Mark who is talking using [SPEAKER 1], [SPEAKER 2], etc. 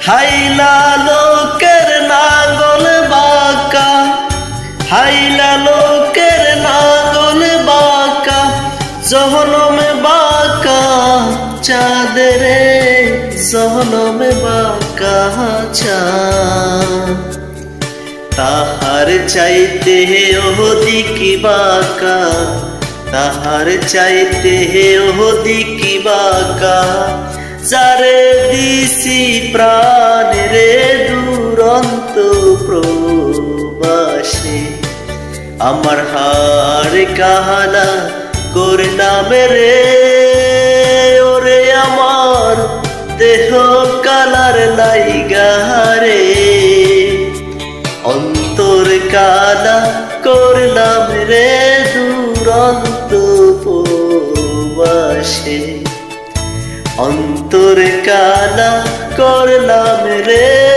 [SPEAKER 1] হাইলা লোকের নাঙ্গল বাঁকা, হাইলা লোকের নাঙ্গল বাঁকা, জহনমে বাঁকা চাঁদরে, জহনমে বাঁকা চাঁদ। তাহার চাইতে ওদিকি বাঁকা, তাহার চাইতে ওদিকি বাঁকা, যারে দিছি প্রাণ রে দুরন্ত প্রবাসে। আমার হার কাহানা করলাম রে, ওরে আমার দেহ কালার লাইগারে, অন্তর কালা করলাম রে দুরন্ত প্রবাসে, অন্তর কালা করলাম রে।